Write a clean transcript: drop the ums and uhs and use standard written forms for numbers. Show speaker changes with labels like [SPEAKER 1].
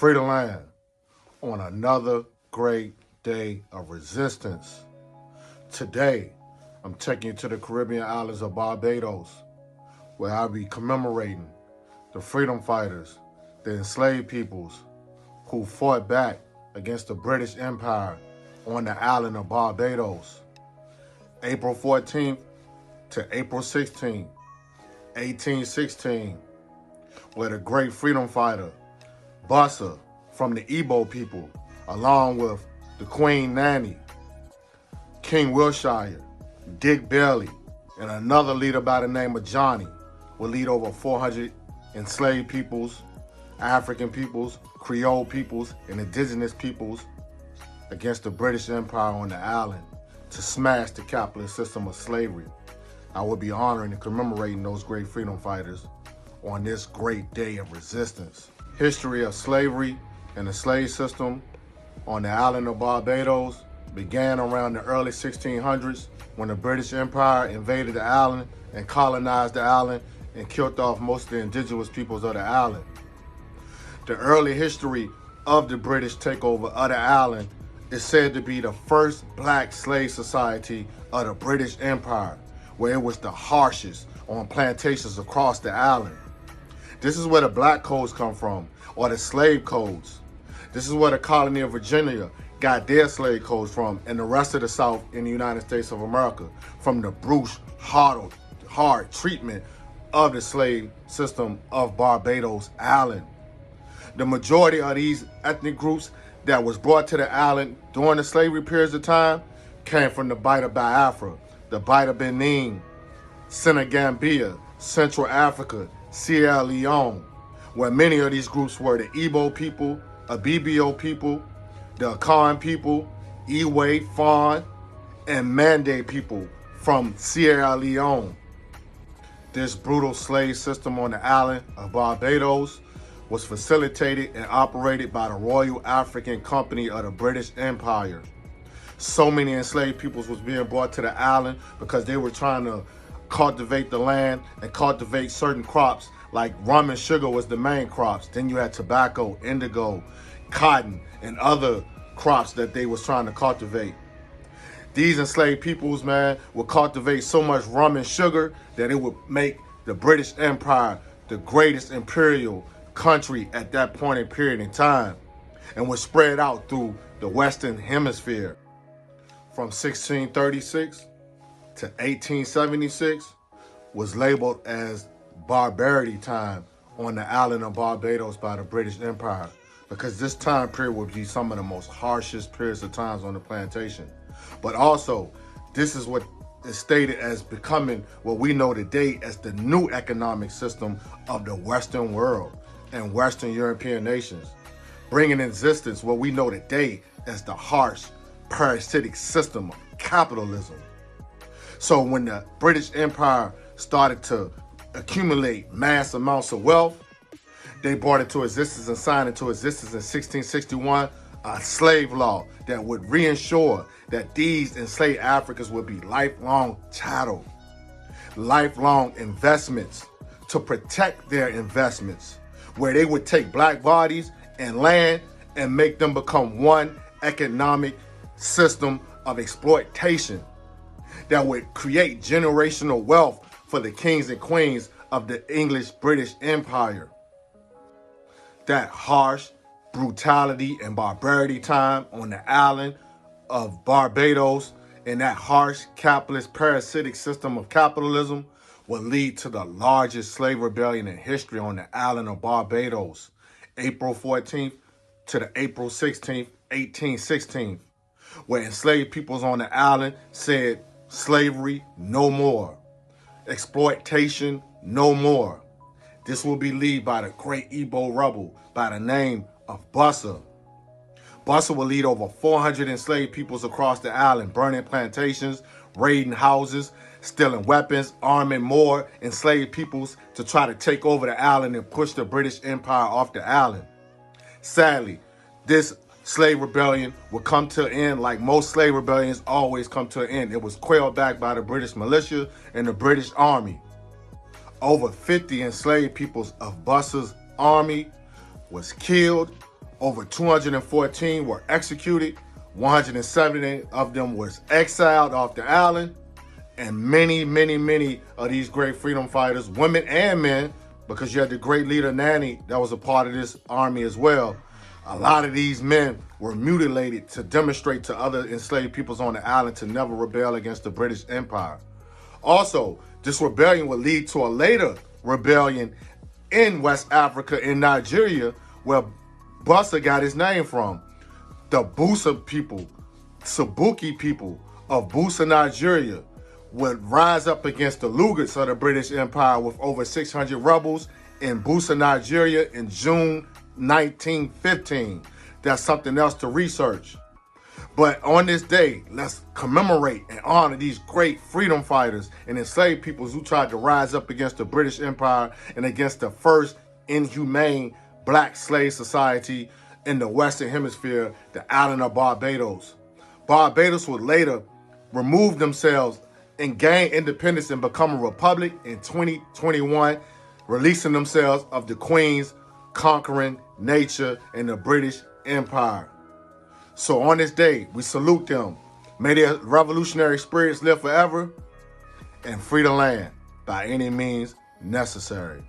[SPEAKER 1] free the land on another great day of resistance. Today, I'm taking you to the Caribbean islands of Barbados, where I'll be commemorating the freedom fighters, the enslaved peoples who fought back against the British Empire on the island of Barbados, April 14th to April 16th, 1816, where the great freedom fighter, Bussa from the Igbo people, along with the Queen Nanny, King Wilshire, Dick Bayley, and another leader by the name of Johnny, will lead over 400 enslaved peoples, African peoples, Creole peoples, and indigenous peoples against the British Empire on the island to smash the capitalist system of slavery. I will be honoring and commemorating those great freedom fighters on this great day of resistance. History of slavery and the slave system on the island of Barbados began around the early 1600s when the British Empire invaded the island and colonized the island and killed off most of the indigenous peoples of the island. The early history of the British takeover of the island is said to be the first black slave society of the British Empire, where it was the harshest on plantations across the island. This is where the black codes come from, or the slave codes. This is where the colony of Virginia got their slave codes from, and the rest of the South in the United States of America, from the brutal, hard treatment of the slave system of Barbados Island. The majority of these ethnic groups that was brought to the island during the slavery periods of time came from the Bight of Biafra, the Bight of Benin, Senegambia, Central Africa, Sierra Leone, where many of these groups were the Igbo people, Ibibio people, the Akan people, Iwe, Fon, and Mande people from Sierra Leone. This brutal slave system on the island of Barbados was facilitated and operated by the Royal African Company of the British Empire. So many enslaved peoples was being brought to the island because they were trying to cultivate the land and cultivate certain crops, like rum and sugar was the main crops. Then you had tobacco, indigo, cotton, and other crops that they was trying to cultivate. These enslaved peoples, man, would cultivate so much rum and sugar that it would make the British Empire the greatest imperial country at that point in period in time, and was spread out through the Western Hemisphere. From 1636 to 1876 was labeled as barbarity time on the island of Barbados by the British Empire, because this time period would be some of the most harshest periods of times on the plantation. But also, this is what is stated as becoming what we know today as the new economic system of the Western world and Western European nations, bringing in existence what we know today as the harsh, parasitic system of capitalism. So when the British Empire started to accumulate mass amounts of wealth, they brought into existence and signed into existence in 1661 a slave law that would reinsure that these enslaved Africans would be lifelong chattel, lifelong investments to protect their investments, where they would take black bodies and land and make them become one economic system of exploitation that would create generational wealth for the kings and queens of the English-British Empire. That harsh brutality and barbarity time on the island of Barbados and that harsh capitalist parasitic system of capitalism will lead to the largest slave rebellion in history on the island of Barbados, April 14th to the April 16th, 1816, where enslaved peoples on the island said slavery no more, exploitation no more. This will be led by the great Igbo rebel by the name of Bussa. Bussa will lead over 400 enslaved peoples across the island, burning plantations, raiding houses, stealing weapons, arming more enslaved peoples to try to take over the island and push the British Empire off the island. Sadly, this slave rebellion would come to an end like most slave rebellions always come to an end. It was quailed back by the British militia and the British Army. Over 50 enslaved peoples of Bussa's army was killed Over 214 were executed. 170 of them was exiled off the island. And many, many, many of these great freedom fighters, women and men, because you had the great leader Nanny that was a part of this army as well. A lot of these men were mutilated to demonstrate to other enslaved peoples on the island to never rebel against the British Empire. Also, this rebellion would lead to a later rebellion in West Africa, in Nigeria, where Bussa got his name from. The Boussa people, Sabukki people of Boussa, Nigeria, would rise up against the Lugards of the British Empire with over 600 rebels in Boussa, Nigeria in June 1915. That's something else to research. But on this day, let's commemorate and honor these great freedom fighters and enslaved peoples who tried to rise up against the British Empire and against the first inhumane black slave society in the Western Hemisphere, the island of Barbados. Barbados would later remove themselves and gain independence and become a republic in 2021, releasing themselves of the Queen's conquering nature in the British Empire. So on this day, we salute them. May their revolutionary spirits live forever and free the land by any means necessary.